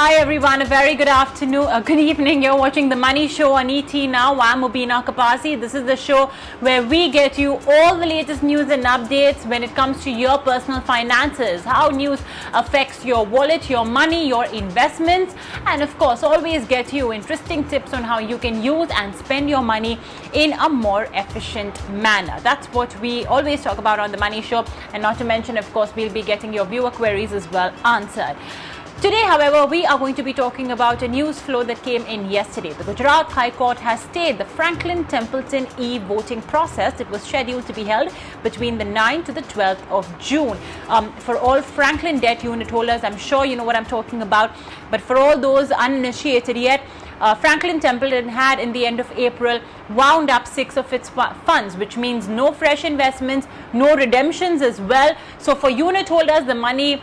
Hi everyone, a very good afternoon, good evening. You're watching The Money Show on ET now. I'm Mubina Kapasi. This is the show where we get you all the latest news and updates when it comes to your personal finances, how news affects your wallet, your money, your investments, and of course always get you interesting tips on how you can use and spend your money in a more efficient manner. That's what we always talk about on The Money Show, and not to mention, of course, we'll be getting your viewer queries as well answered. Today, however, we are going to be talking about a news flow that came in yesterday. The Gujarat High Court has stayed the Franklin Templeton e-voting process. It was scheduled to be held between the 9th to the 12th of June. For all Franklin debt unit holders, I'm sure you know what I'm talking about. But for all those uninitiated yet, Franklin Templeton had, in the end of April, wound up 6 of its funds, which means no fresh investments, no redemptions as well. So for unit holders, the money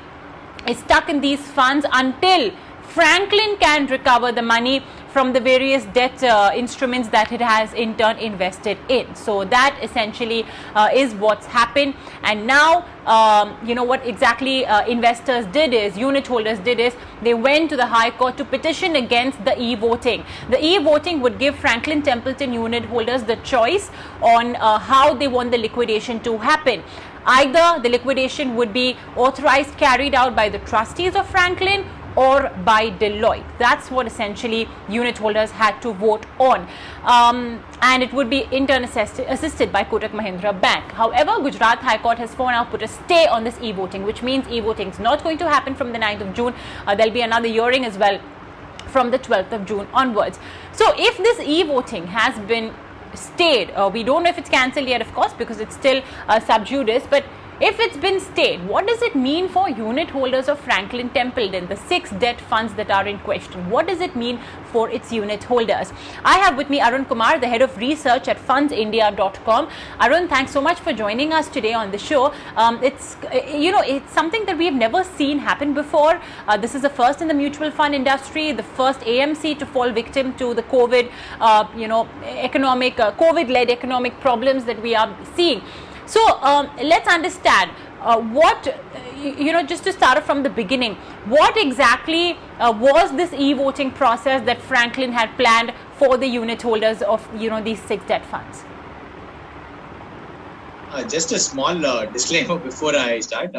is stuck in these funds until Franklin can recover the money from the various debt instruments that it has in turn invested in. So that essentially is what's happened. And now, you know what exactly investors did is, unit holders did is, they went to the High Court to petition against the e-voting. The e-voting would give Franklin Templeton unit holders the choice on how they want the liquidation to happen. Either the liquidation would be authorized, carried out by the trustees of Franklin or by Deloitte. That's what essentially unit holders had to vote on. And it would be in turn assisted by Kotak Mahindra Bank. However, Gujarat High Court has for now put a stay on this e-voting, which means e-voting is not going to happen from the 9th of June. There'll be another hearing as well from the 12th of June onwards. So if this e-voting has been stayed, we don't know if it's cancelled yet, of course, because it's still sub judice, but if it's been stayed, what does it mean for unit holders of Franklin Templeton, the 6 debt funds that are in question? What does it mean for its unit holders? I have with me Arun Kumar, the head of research at fundsindia.com. Arun, thanks so much for joining us today on the show. It's something that we have never seen happen before. This is the first in the mutual fund industry, the first AMC to fall victim to the COVID, COVID-led economic problems that we are seeing. So let's understand just to start off from the beginning, what exactly was this e-voting process that Franklin had planned for the unit holders of, these 6 debt funds? Just a small disclaimer before I start.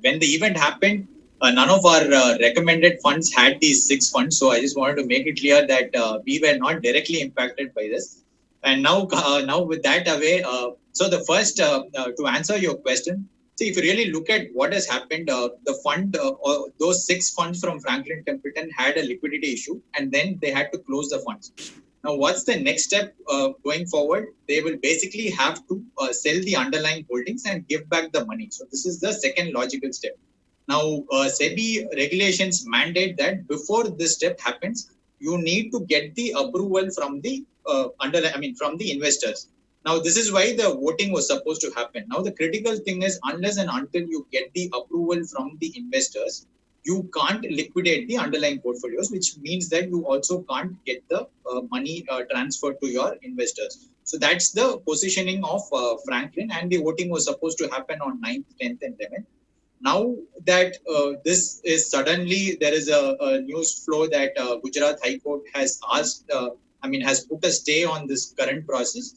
When the event happened, none of our recommended funds had these 6 funds. So I just wanted to make it clear that we were not directly impacted by this. And now with that away, so the first, to answer your question, see, if you really look at what has happened, the fund, those 6 funds from Franklin Templeton had a liquidity issue, and then they had to close the funds. Now, what's the next step going forward? They will basically have to sell the underlying holdings and give back the money. So this is the second logical step. Now, SEBI regulations mandate that before this step happens, you need to get the approval from the from the investors. Now, this is why the voting was supposed to happen. Now, the critical thing is, unless and until you get the approval from the investors, you can't liquidate the underlying portfolios, which means that you also can't get the money transferred to your investors. So that's the positioning of Franklin, and the voting was supposed to happen on 9th, 10th, and 11th. Now that this is suddenly, there is a news flow that Gujarat High Court has asked, has put a stay on this current process.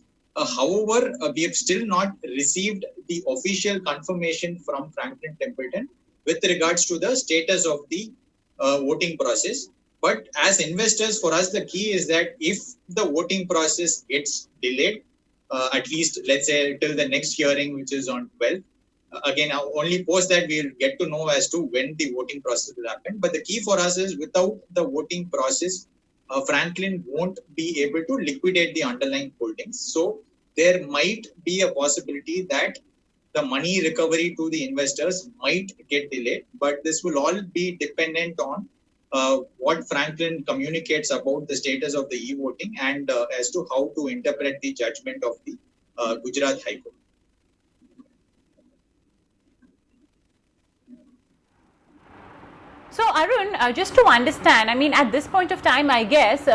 However, we have still not received the official confirmation from Franklin Templeton with regards to the status of the voting process. But as investors, for us, the key is that if the voting process gets delayed, at least, let's say, till the next hearing, which is on 12th, again, only post that we'll get to know as to when the voting process will happen. But the key for us is, without the voting process, Franklin won't be able to liquidate the underlying holdings. So there might be a possibility that the money recovery to the investors might get delayed, but this will all be dependent on what Franklin communicates about the status of the e-voting and as to how to interpret the judgment of the Gujarat High Court. So Arun, just to understand, at this point of time, I guess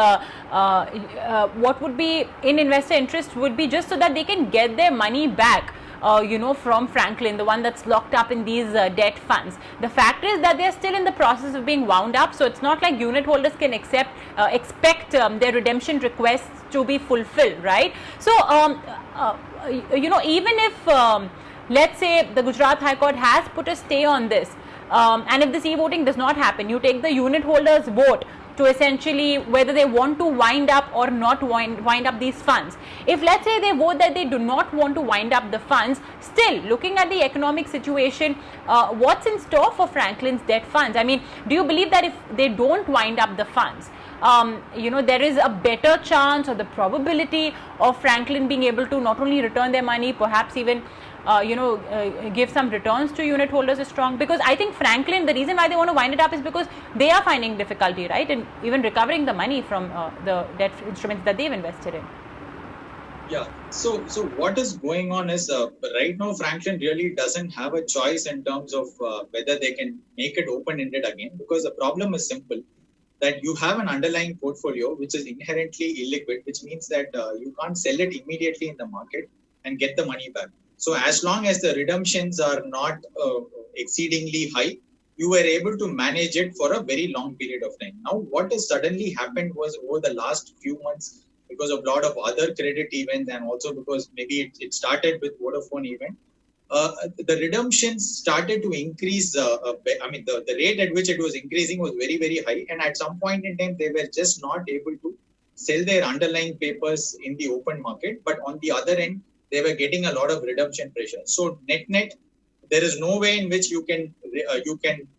what would be in investor interest would be just so that they can get their money back from Franklin, the one that's locked up in these debt funds. The fact is that they're still in the process of being wound up, so it's not like unit holders can expect their redemption requests to be fulfilled, right? So, even if let's say the Gujarat High Court has put a stay on this, and if this e-voting does not happen, you take the unit holders' vote to essentially whether they want to wind up or not wind up these funds. If let's say they vote that they do not want to wind up the funds, still looking at the economic situation, what's in store for Franklin's debt funds? I mean, do you believe that if they don't wind up the funds, there is a better chance or the probability of Franklin being able to not only return their money, perhaps even give some returns to unit holders is strong? Because I think Franklin, the reason why they want to wind it up is because they are finding difficulty, right, in even recovering the money from the debt instruments that they've invested in. Yeah. So what is going on is right now Franklin really doesn't have a choice in terms of whether they can make it open-ended again, because the problem is simple, that you have an underlying portfolio which is inherently illiquid, which means that you can't sell it immediately in the market and get the money back. So as long as the redemptions are not exceedingly high, you were able to manage it for a very long period of time. Now, what has suddenly happened was over the last few months, because of a lot of other credit events and also because maybe it started with Vodafone event, the redemptions started to increase. The rate at which it was increasing was very, very high. And at some point in time, they were just not able to sell their underlying papers in the open market. But on the other end, they were getting a lot of redemption pressure. So net, there is no way in which you can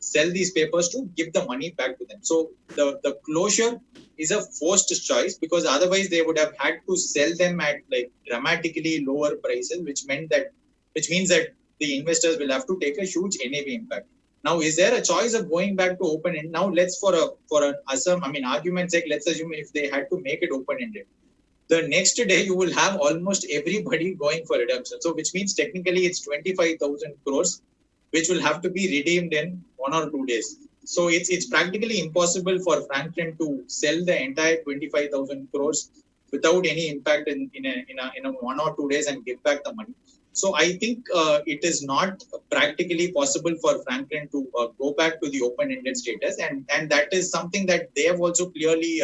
sell these papers to give the money back to them. So the closure is a forced choice, because otherwise they would have had to sell them at like dramatically lower prices, which means that the investors will have to take a huge NAV impact. Now, is there a choice of going back to open end? Now, let's argument's sake, let's assume if they had to make it open ended, the next day you will have almost everybody going for redemption. So which means technically it's 25,000 crores, which will have to be redeemed in 1 or 2 days. So it's practically impossible for Franklin to sell the entire 25,000 crores without any impact in a 1 or 2 days and give back the money. So I think it is not practically possible for Franklin to go back to the open-ended status, and that is something that they have also clearly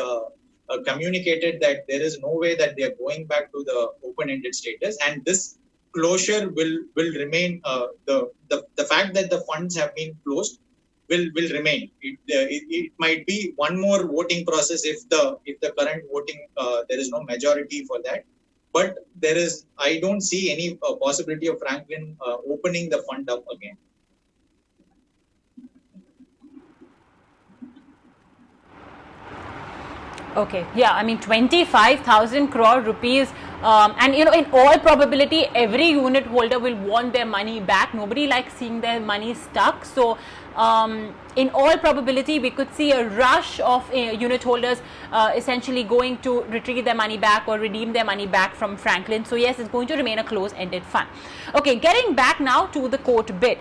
communicated, that there is no way that they are going back to the open-ended status, and this closure will remain. The fact that the funds have been closed will remain. It might be one more voting process if the current voting there is no majority for that, but I don't see any possibility of Franklin opening the fund up again. Okay, yeah, I mean 25,000 crore rupees, and in all probability every unit holder will want their money back. Nobody likes seeing their money stuck. So in all probability we could see a rush of unit holders essentially going to retrieve their money back or redeem their money back from Franklin. So yes, it's going to remain a close-ended fund. Okay, getting back now to the court bit.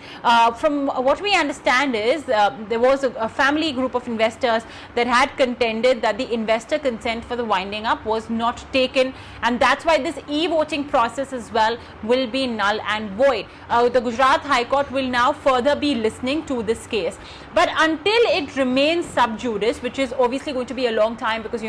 From what we understand is there was a family group of investors that had contended that the investor consent for the winding up was not taken, and that's why this e-voting process as well will be null and void. The Gujarat High Court will now further be listening to this case, but until it remains sub judice, which is obviously going to be a long time, because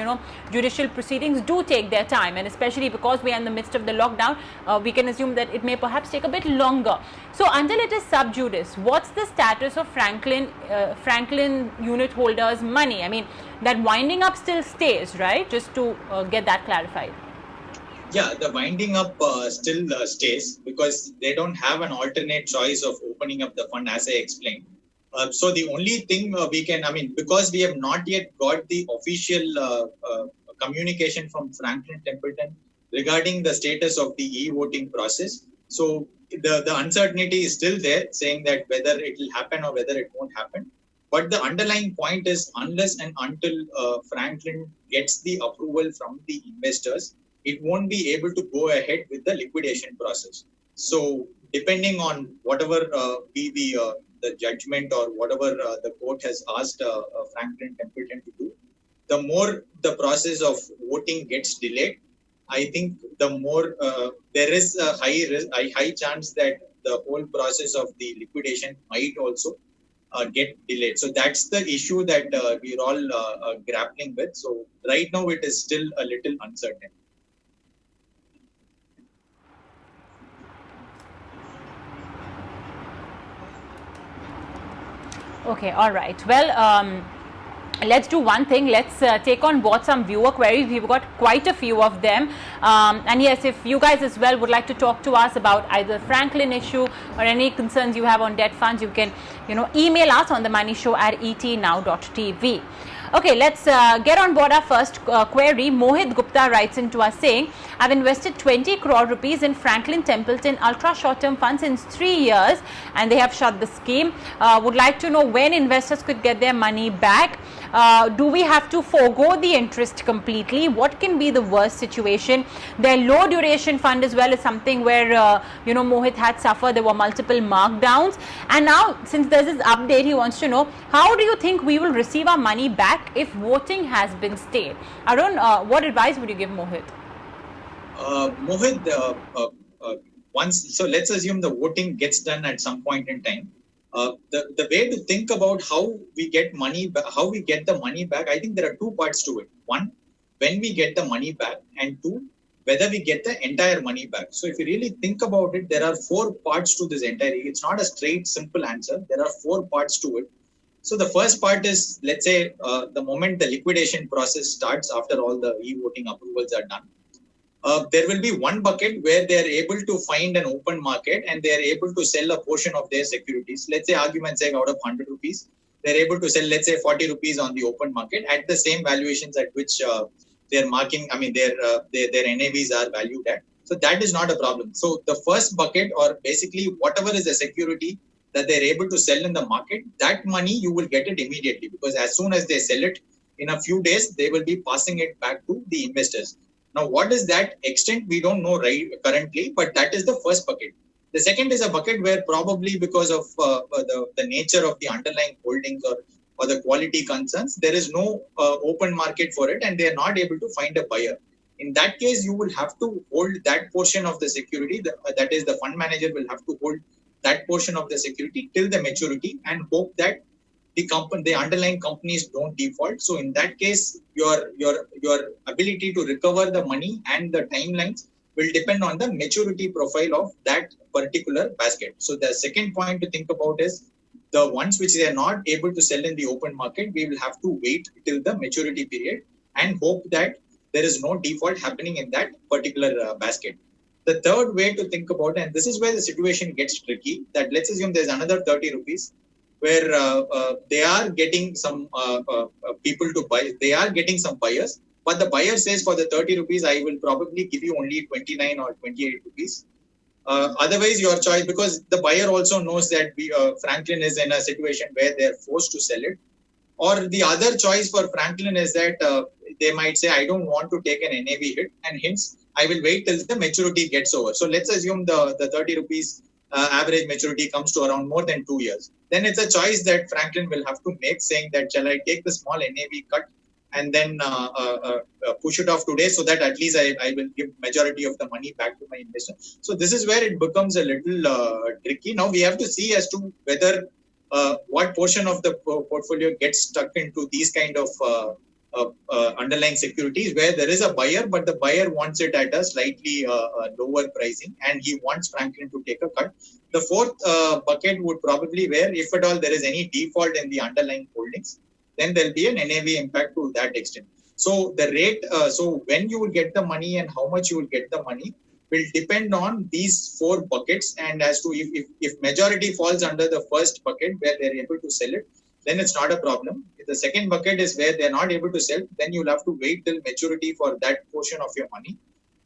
judicial proceedings do take their time, and especially because we are in the midst of the lockdown, we can assume that it may perhaps take a bit longer. So until it is sub judice, what's the status of Franklin unit holders' money? I mean, that winding up still stays, right? Just to get that clarified. Yeah, the winding up still stays, because they don't have an alternate choice of opening up the fund, as I explained. So the only thing because we have not yet got the official communication from Franklin Templeton regarding the status of the e-voting process. So the uncertainty is still there, saying that whether it will happen or whether it won't happen. But the underlying point is, unless and until Franklin gets the approval from the investors, it won't be able to go ahead with the liquidation process. So depending on whatever be the judgment or whatever the court has asked Franklin Templeton to do, the more the process of voting gets delayed, I think the more there is a high chance that the whole process of the liquidation might also get delayed. So that's the issue that we're all grappling with. So right now it is still a little uncertain. Okay, all right. Well, let's do one thing. Let's take on board some viewer queries. We've got quite a few of them. And yes, if you guys as well would like to talk to us about either Franklin issue or any concerns you have on debt funds, you can, email us on the money show at etnow.tv. Okay, let's get on board our first query. Mohit Gupta writes into us saying, I've invested 20 crore rupees in Franklin Templeton ultra short-term funds since 3 years and they have shut the scheme. Would like to know when investors could get their money back. Do we have to forego the interest completely? What can be the worst situation? Their low duration fund as well is something where, Mohit had suffered. There were multiple markdowns. And now, since there's this update, he wants to know, how do you think we will receive our money back if voting has been stayed? Arun, what advice would you give Mohit? Mohit, so let's assume the voting gets done at some point in time. The way to think about how we get the money back, I think there are two parts to it. One, when we get the money back, and two, whether we get the entire money back. So if you really think about it, there are four parts to this entire. It's not a straight, simple answer. There are four parts to it. So the first part is, let's say, the moment the liquidation process starts after all the e-voting approvals are done. There will be one bucket where they are able to find an open market and they are able to sell a portion of their securities. Let's say, argument's sake, out of 100 rupees, they're able to sell, let's say, 40 rupees on the open market at the same valuations at which they're marking, their NAVs are valued at. So that is not a problem. So the first bucket, or basically whatever is the security that they're able to sell in the market, that money you will get it immediately, because as soon as they sell it, in a few days, they will be passing it back to the investors. Now, what is that extent? We don't know currently, but that is the first bucket. The second is a bucket where probably because of the nature of the underlying holdings or the quality concerns, there is no open market for it and they are not able to find a buyer. In that case, you will have to hold that portion of the security, that is the fund manager will have to hold that portion of the security till the maturity and hope that the underlying companies don't default. So in that case, your ability to recover the money and the timelines will depend on the maturity profile of that particular basket. So the second point to think about is the ones which they are not able to sell in the open market, we will have to wait till the maturity period and hope that there is no default happening in that particular basket. The third way to think about, and this is where the situation gets tricky, that let's assume there's another 30 rupees where they are getting some people to buy, they are getting some buyers, but the buyer says for the 30 rupees, I will probably give you only 29 or 28 rupees. Otherwise, your choice, because the buyer also knows that Franklin is in a situation where they're forced to sell it. Or the other choice for Franklin is that they might say, I don't want to take an NAV hit, and hence I will wait till the maturity gets over. So let's assume the 30 rupees average maturity comes to around more than 2 years. Then it's a choice that Franklin will have to make, saying that, shall I take the small NAV cut and then push it off today so that at least I will give majority of the money back to my investor. So this is where it becomes a little tricky. Now we have to see as to whether what portion of the portfolio gets stuck into these kind of underlying securities where there is a buyer, but the buyer wants it at a slightly lower pricing and he wants Franklin to take a cut. The fourth bucket would probably where, if at all there is any default in the underlying holdings, then there'll be an NAV impact to that extent. So the rate, so when you will get the money and how much you will get the money will depend on these four buckets. And as to if majority falls under the first bucket where they're able to sell it, then it's not a problem. If the second bucket is where they're not able to sell, then you'll have to wait till maturity for that portion of your money.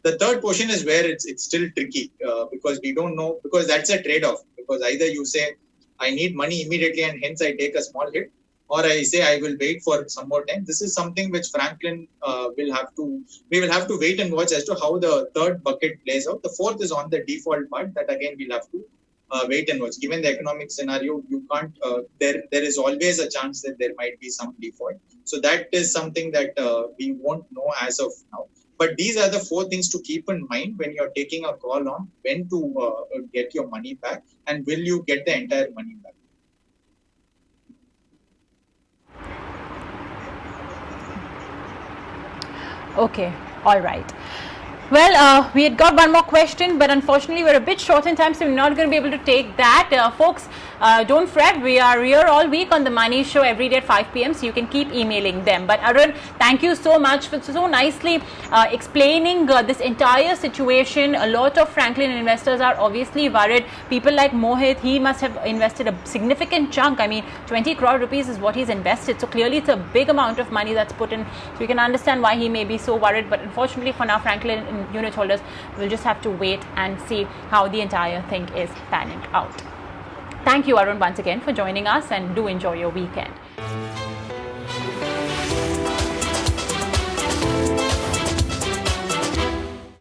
The third portion is where it's still tricky because we don't know, because that's a trade-off. Because either you say, I need money immediately and hence I take a small hit, or I say I will wait for some more time. This is something which Franklin we will have to wait and watch as to how the third bucket plays out. The fourth is on the default part that again we'll have to wait and watch. Given the economic scenario, you can't. There is always a chance that there might be some default. So that is something that we won't know as of now. But these are the 4 things to keep in mind when you're taking a call on when to get your money back and will you get the entire money back. Okay, all right. Well, we had got one more question, but unfortunately we're a bit short in time, so we're not going to be able to take that. Folks, don't fret. We are here all week on the Money Show every day at 5 p.m. so you can keep emailing them. But Arun, thank you so much for so nicely explaining this entire situation. A lot of Franklin investors are obviously worried. People like Mohit, he must have invested a significant chunk. I mean, 20 crore rupees is what he's invested. So clearly it's a big amount of money that's put in. So you can understand why he may be so worried. But unfortunately for now, Franklin unit holders will just have to wait and see how the entire thing is panning out. Thank you, Arun, once again for joining us, and do enjoy your weekend.